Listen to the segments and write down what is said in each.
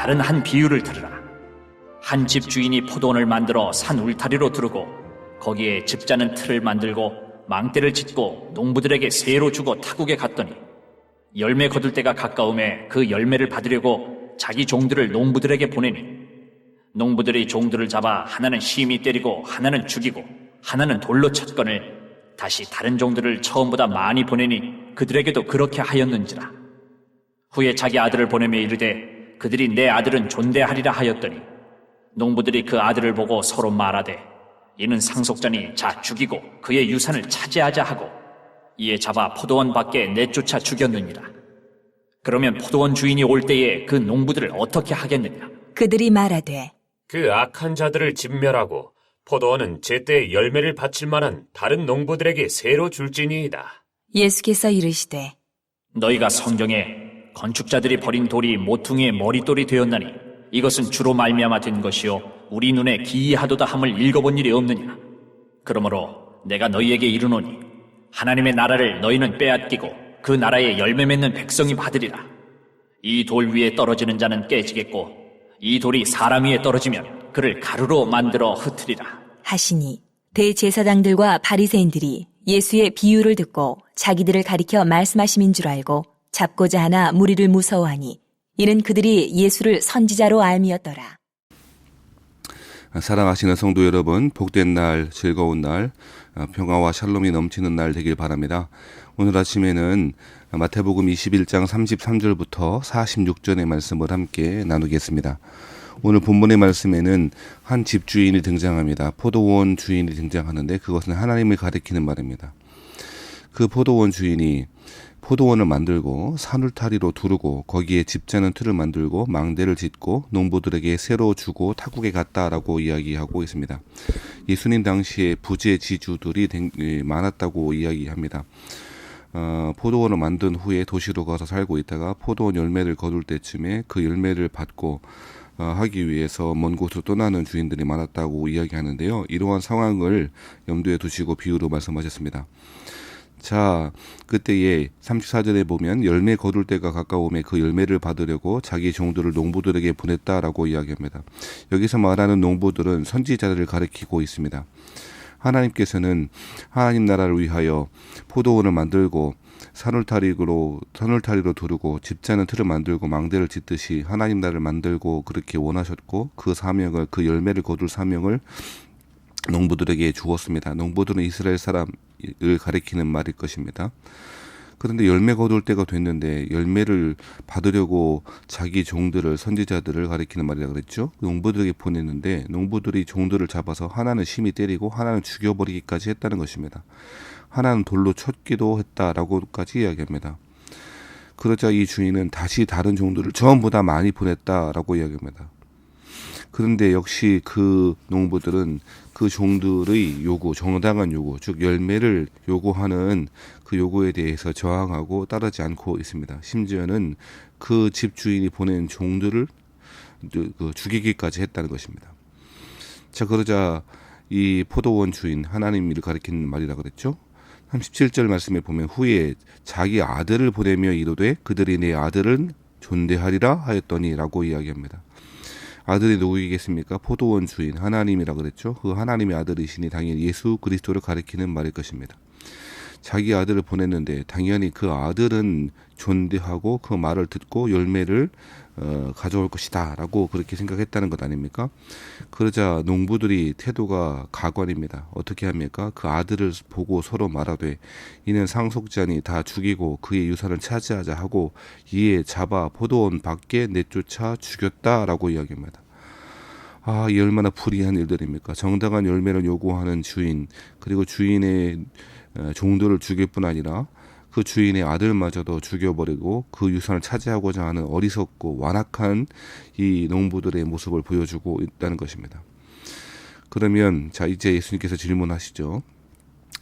다른 한 비유를 들으라. 한 집 주인이 포도원을 만들어 산 울타리로 두르고 거기에 즙자는 틀을 만들고 망대를 짓고 농부들에게 세로 주고 타국에 갔더니 열매 거둘 때가 가까움에 그 열매를 받으려고 자기 종들을 농부들에게 보내니 농부들이 종들을 잡아 하나는 심히 때리고 하나는 죽이고 하나는 돌로 쳤거늘 다시 다른 종들을 처음보다 많이 보내니 그들에게도 그렇게 하였는지라. 후에 자기 아들을 보내며 이르되 그들이 내 아들은 존대하리라 하였더니 농부들이 그 아들을 보고 서로 말하되 이는 상속자니 자 죽이고 그의 유산을 차지하자 하고 이에 잡아 포도원 밖에 내쫓아 죽였느니라. 그러면 포도원 주인이 올 때에 그 농부들을 어떻게 하겠느냐? 그들이 말하되 그 악한 자들을 진멸하고 포도원은 제때 열매를 바칠 만한 다른 농부들에게 새로 줄지니이다. 예수께서 이르시되 너희가 성경에 건축자들이 버린 돌이 모퉁이의 머릿돌이 되었나니 이것은 주로 말미암아 된 것이요 우리 눈에 기이하도다 함을 읽어본 일이 없느냐. 그러므로 내가 너희에게 이르노니 하나님의 나라를 너희는 빼앗기고 그 나라에 열매 맺는 백성이 받으리라. 이 돌 위에 떨어지는 자는 깨지겠고 이 돌이 사람 위에 떨어지면 그를 가루로 만들어 흩으리라 하시니 대제사장들과 바리새인들이 예수의 비유를 듣고 자기들을 가리켜 말씀하심인 줄 알고 잡고자 하나 무리를 무서워하니 이는 그들이 예수를 선지자로 알미었더라. 사랑하시는 성도 여러분, 복된 날, 즐거운 날, 평화와 샬롬이 넘치는 날 되길 바랍니다. 오늘 아침에는 마태복음 21장 33절부터 46절의 말씀을 함께 나누겠습니다. 오늘 본문의 말씀에는 한 집주인이 등장합니다. 포도원 주인이 등장하는데 그것은 하나님을 가리키는 말입니다. 그 포도원 주인이 포도원을 만들고 산울타리로 두르고 거기에 즙자는 틀을 만들고 망대를 짓고 농부들에게 새로 주고 타국에 갔다라고 이야기하고 있습니다. 예수님 당시에 부재지주들이 많았다고 이야기합니다. 포도원을 만든 후에 도시로 가서 살고 있다가 포도원 열매를 거둘 때쯤에 그 열매를 받고 하기 위해서 먼 곳으로 떠나는 주인들이 많았다고 이야기하는데요. 이러한 상황을 염두에 두시고 비유로 말씀하셨습니다. 자, 그때에 34절에 보면 열매 거둘 때가 가까움에 그 열매를 받으려고 자기 종들을 농부들에게 보냈다라고 이야기합니다. 여기서 말하는 농부들은 선지자들을 가리키고 있습니다. 하나님께서는 하나님 나라를 위하여 포도원을 만들고 산울타리로 두르고 즙자는 틀을 만들고 망대를 짓듯이 하나님 나라를 만들고 그렇게 원하셨고 그 사명을, 그 열매를 거둘 사명을 농부들에게 주었습니다. 농부들은 이스라엘 사람을 가리키는 말일 것입니다. 그런데 열매 거둘 때가 됐는데 열매를 받으려고 자기 종들을, 선지자들을 가리키는 말이라 그랬죠. 농부들에게 보냈는데 농부들이 종들을 잡아서 하나는 심히 때리고 하나는 죽여버리기까지 했다는 것입니다. 하나는 돌로 쳤기도 했다라고까지 이야기합니다. 그러자 이 주인은 다시 다른 종들을 전부 다 많이 보냈다라고 이야기합니다. 그런데 역시 그 농부들은 그 종들의 요구, 정당한 요구, 즉 열매를 요구하는 그 요구에 대해서 저항하고 따르지 않고 있습니다. 심지어는 그 집 주인이 보낸 종들을 죽이기까지 했다는 것입니다. 자, 그러자 이 포도원 주인, 하나님을 가리키는 말이라 그랬죠. 37절 말씀에 보면 후에 자기 아들을 보내며 이르되 그들이 내 아들은 존대하리라 하였더니 라고 이야기합니다. 아들이 누구이겠습니까? 포도원 주인 하나님이라 그랬죠. 그 하나님의 아들이시니 당연히 예수 그리스도를 가리키는 말일 것입니다. 자기 아들을 보냈는데 당연히 그 아들은 존대하고 그 말을 듣고 열매를 가져올 것이다 라고 그렇게 생각했다는 것 아닙니까? 그러자 농부들이 태도가 가관입니다. 어떻게 합니까? 그 아들을 보고 서로 말하되 이는 상속자니 다 죽이고 그의 유산을 차지하자 하고 이에 잡아 포도원 밖에 내쫓아 죽였다 라고 이야기합니다. 이 얼마나 불의한 일들입니까? 정당한 열매를 요구하는 주인, 그리고 주인의 종들을 죽일 뿐 아니라 그 주인의 아들마저도 죽여버리고 그 유산을 차지하고자 하는 어리석고 완악한 이 농부들의 모습을 보여주고 있다는 것입니다. 그러면 자, 이제 예수님께서 질문하시죠.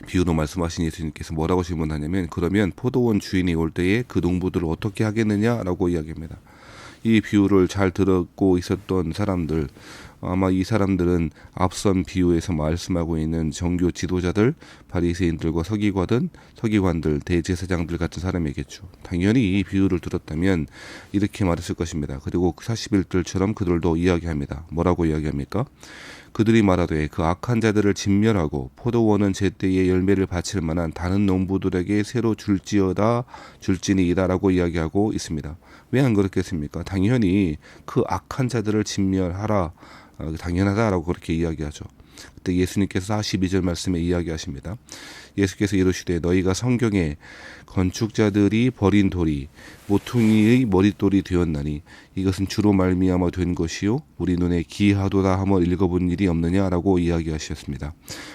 비유로 말씀하신 예수님께서 뭐라고 질문하냐면 그러면 포도원 주인이 올 때에 그 농부들을 어떻게 하겠느냐라고 이야기합니다. 이 비유를 잘 듣고 있었던 사람들, 아마 이 사람들은 앞선 비유에서 말씀하고 있는 정교 지도자들, 바리새인들과 서기관들, 대제사장들 같은 사람이겠죠. 당연히 이 비유를 들었다면 이렇게 말했을 것입니다. 그리고 41절처럼 그들도 이야기합니다. 뭐라고 이야기합니까? 그들이 말하되 그 악한 자들을 진멸하고 포도원은 제때에 열매를 바칠 만한 다른 농부들에게 새로 줄지니이다라고 이야기하고 있습니다. 왜 안 그렇겠습니까? 당연히 그 악한 자들을 진멸하라, 당연하다라고 그렇게 이야기하죠. 그때 예수님께서 42절 말씀에 이야기하십니다. 예수께서 이르시되 너희가 성경에 건축자들이 버린 돌이 모퉁이의 머릿돌이 되었나니 이것은 주로 말미암아 된 것이요 우리 눈에 기이하도다 함을 읽어본 일이 없느냐라고 이야기하셨습니다.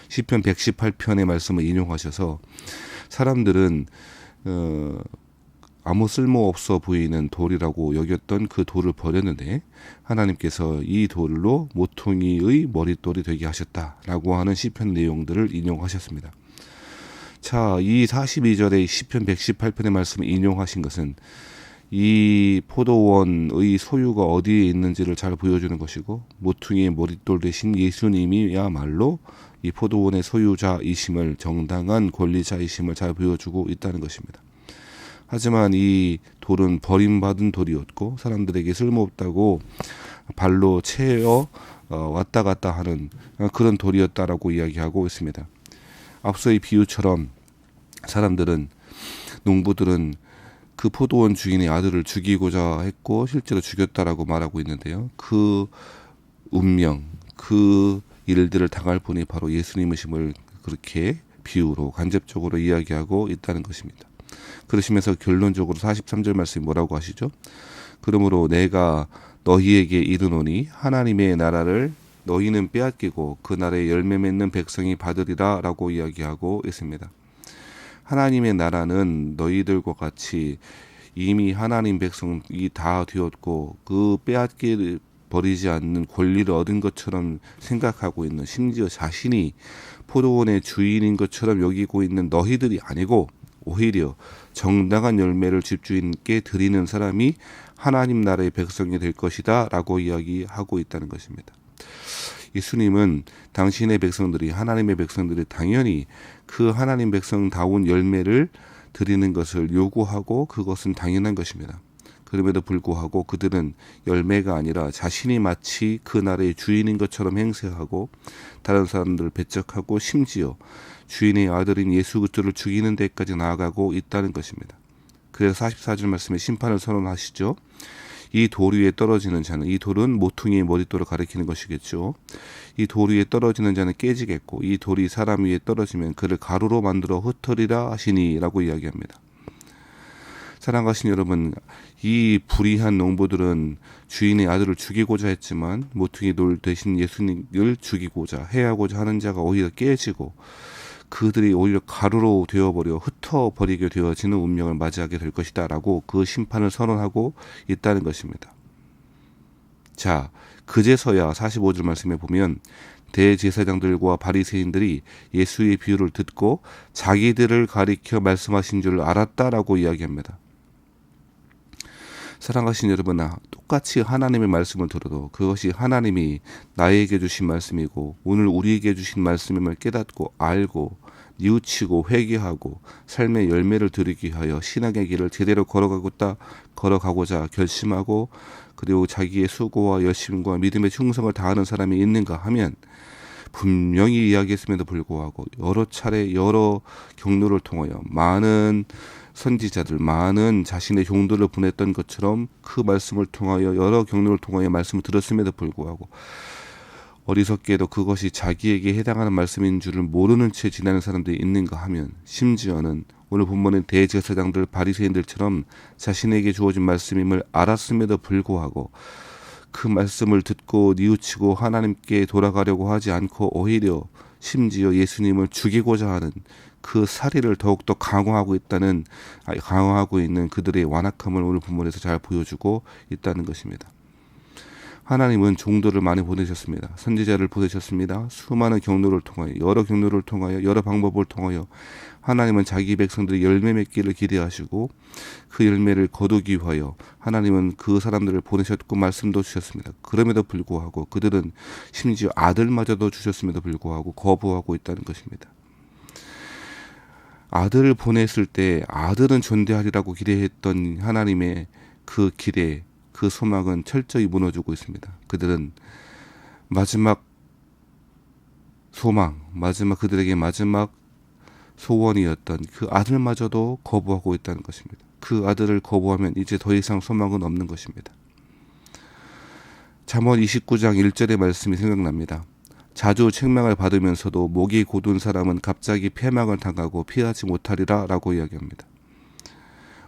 시편 118편의 말씀을 인용하셔서 사람들은 아무 쓸모없어 보이는 돌이라고 여겼던 그 돌을 버렸는데 하나님께서 이 돌로 모퉁이의 머릿돌이 되게 하셨다라고 하는 시편 내용들을 인용하셨습니다. 자, 이 42절의 시편 118편의 말씀을 인용하신 것은 이 포도원의 소유가 어디에 있는지를 잘 보여주는 것이고 모퉁이의 머릿돌 대신 예수님이야말로 이 포도원의 소유자이심을, 정당한 권리자이심을 잘 보여주고 있다는 것입니다. 하지만 이 돌은 버림받은 돌이었고 사람들에게 쓸모없다고 발로 채어 왔다 갔다 하는 그런 돌이었다라고 이야기하고 있습니다. 앞서의 비유처럼 농부들은 그 포도원 주인의 아들을 죽이고자 했고 실제로 죽였다라고 말하고 있는데요. 그 운명, 그 일들을 당할 분이 바로 예수님이심을 그렇게 비유로 간접적으로 이야기하고 있다는 것입니다. 그러시면서 결론적으로 43절 말씀이 뭐라고 하시죠? 그러므로 내가 너희에게 이르노니 하나님의 나라를 너희는 빼앗기고 그 나라에 열매 맺는 백성이 받으리라 라고 이야기하고 있습니다. 하나님의 나라는 너희들과 같이 이미 하나님 백성이 다 되었고 그 빼앗기 버리지 않는 권리를 얻은 것처럼 생각하고 있는, 심지어 자신이 포도원의 주인인 것처럼 여기고 있는 너희들이 아니고 오히려 정당한 열매를 집주인께 드리는 사람이 하나님 나라의 백성이 될 것이다 라고 이야기하고 있다는 것입니다. 예수님은 당신의 백성들이, 하나님의 백성들이 당연히 그 하나님 백성다운 열매를 드리는 것을 요구하고 그것은 당연한 것입니다. 그럼에도 불구하고 그들은 열매가 아니라 자신이 마치 그 나라의 주인인 것처럼 행세하고 다른 사람들을 배척하고 심지어 주인의 아들인 예수 그리스도를 죽이는 데까지 나아가고 있다는 것입니다. 그래서 44절 말씀에 심판을 선언하시죠. 이 돌 위에 떨어지는 자는, 이 돌은 모퉁이의 머릿돌을 가리키는 것이겠죠. 이 돌 위에 떨어지는 자는 깨지겠고 이 돌이 사람 위에 떨어지면 그를 가루로 만들어 흩으리라 하시니 라고 이야기합니다. 사랑하신 여러분, 이 불의한 농부들은 주인의 아들을 죽이고자 했지만 모퉁이 돌 대신 예수님을 죽이고자 해하고자 하는 자가 오히려 깨지고 그들이 오히려 가루로 되어버려 흩어버리게 되어지는 운명을 맞이하게 될 것이다 라고 그 심판을 선언하고 있다는 것입니다. 자, 그제서야 45절 말씀에 보면 대제사장들과 바리새인들이 예수의 비유를 듣고 자기들을 가리켜 말씀하신 줄 알았다라고 이야기합니다. 사랑하신 여러분, 똑같이 하나님의 말씀을 들어도 그것이 하나님이 나에게 주신 말씀이고 오늘 우리에게 주신 말씀임을 깨닫고 알고 뉘우치고 회개하고 삶의 열매를 드리기 위하여 신앙의 길을 제대로 걸어가고자 결심하고 그리고 자기의 수고와 열심과 믿음의 충성을 다하는 사람이 있는가 하면 분명히 이야기했음에도 불구하고 여러 차례 여러 경로를 통하여 많은 선지자들, 많은 자신의 종들을 보냈던 것처럼 그 말씀을 통하여 여러 경로를 통하여 말씀을 들었음에도 불구하고 어리석게도 그것이 자기에게 해당하는 말씀인 줄을 모르는 채 지나는 사람들이 있는가 하면 심지어는 오늘 본문의 대제사장들, 바리새인들처럼 자신에게 주어진 말씀임을 알았음에도 불구하고 그 말씀을 듣고 뉘우치고 하나님께 돌아가려고 하지 않고 오히려 심지어 예수님을 죽이고자 하는 그 사리를 더욱더 강화하고 있는 그들의 완악함을 오늘 본문에서 잘 보여주고 있다는 것입니다. 하나님은 종들을 많이 보내셨습니다. 선지자를 보내셨습니다. 수많은 경로를 통하여, 여러 경로를 통하여, 여러 방법을 통하여 하나님은 자기 백성들이 열매 맺기를 기대하시고 그 열매를 거두기 위하여 하나님은 그 사람들을 보내셨고 말씀도 주셨습니다. 그럼에도 불구하고 그들은 심지어 아들마저도 주셨음에도 불구하고 거부하고 있다는 것입니다. 아들을 보냈을 때 아들은 존대하리라고 기대했던 하나님의 그 기대, 그 소망은 철저히 무너지고 있습니다. 그들은 마지막 소망, 그들에게 마지막 소원이었던 그 아들마저도 거부하고 있다는 것입니다. 그 아들을 거부하면 이제 더 이상 소망은 없는 것입니다. 잠언 29장 1절의 말씀이 생각납니다. 자주 책망을 받으면서도 목이 곧은 사람은 갑자기 패망을 당하고 피하지 못하리라 라고 이야기합니다.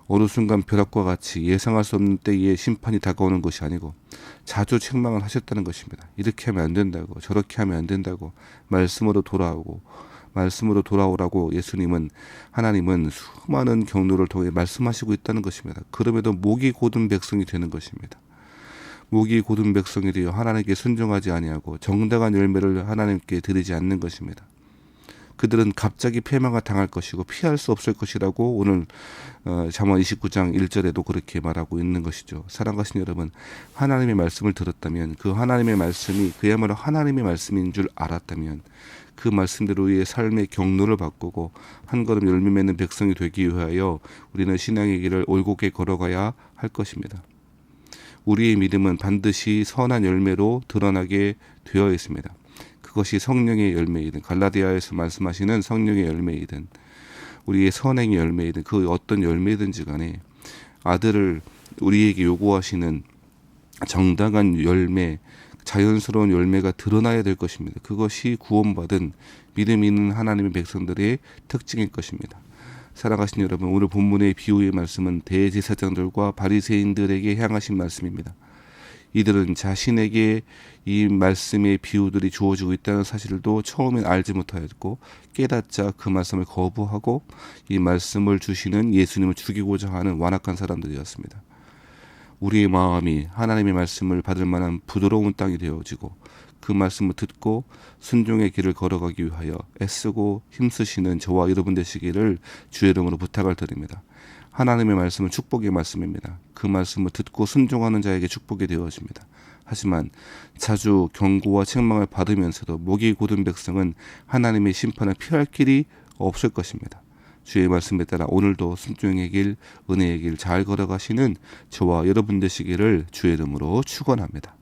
어느 순간 벼락과 같이 예상할 수 없는 때에 심판이 다가오는 것이 아니고 자주 책망을 하셨다는 것입니다. 이렇게 하면 안 된다고, 저렇게 하면 안 된다고 말씀으로 돌아오라고 예수님은, 하나님은 수많은 경로를 통해 말씀하시고 있다는 것입니다. 그럼에도 목이 곧은 백성이 되는 것입니다. 목이 곧은 백성이 되어 하나님께 순종하지 아니하고 정당한 열매를 하나님께 드리지 않는 것입니다. 그들은 갑자기 패망을 당할 것이고 피할 수 없을 것이라고 오늘 잠언 29장 1절에도 그렇게 말하고 있는 것이죠. 사랑하신 여러분, 하나님의 말씀을 들었다면, 그 하나님의 말씀이 그야말로 하나님의 말씀인 줄 알았다면 그 말씀대로의 삶의 경로를 바꾸고 한 걸음 열매 맺는 백성이 되기 위하여 우리는 신앙의 길을 올곧게 걸어가야 할 것입니다. 우리의 믿음은 반드시 선한 열매로 드러나게 되어 있습니다. 그것이 성령의 열매이든, 갈라디아에서 말씀하시는 성령의 열매이든, 우리의 선행의 열매이든, 그 어떤 열매든지 간에 아들을 우리에게 요구하시는 정당한 열매, 자연스러운 열매가 드러나야 될 것입니다. 그것이 구원받은 믿음 있는 하나님의 백성들의 특징일 것입니다. 사랑하신 여러분, 오늘 본문의 비유의 말씀은 대제사장들과 바리새인들에게 향하신 말씀입니다. 이들은 자신에게 이 말씀의 비유들이 주어지고 있다는 사실도 처음엔 알지 못하였고 깨닫자 그 말씀을 거부하고 이 말씀을 주시는 예수님을 죽이고자 하는 완악한 사람들이었습니다. 우리의 마음이 하나님의 말씀을 받을 만한 부드러운 땅이 되어지고 그 말씀을 듣고 순종의 길을 걸어가기 위하여 애쓰고 힘쓰시는 저와 여러분 되시기를 주의 이름으로 부탁을 드립니다. 하나님의 말씀은 축복의 말씀입니다. 그 말씀을 듣고 순종하는 자에게 축복이 되어집니다. 하지만 자주 경고와 책망을 받으면서도 목이 곧은 백성은 하나님의 심판을 피할 길이 없을 것입니다. 주의 말씀에 따라 오늘도 순종의 길, 은혜의 길 잘 걸어가시는 저와 여러분 되시기를 주의 이름으로 축원합니다.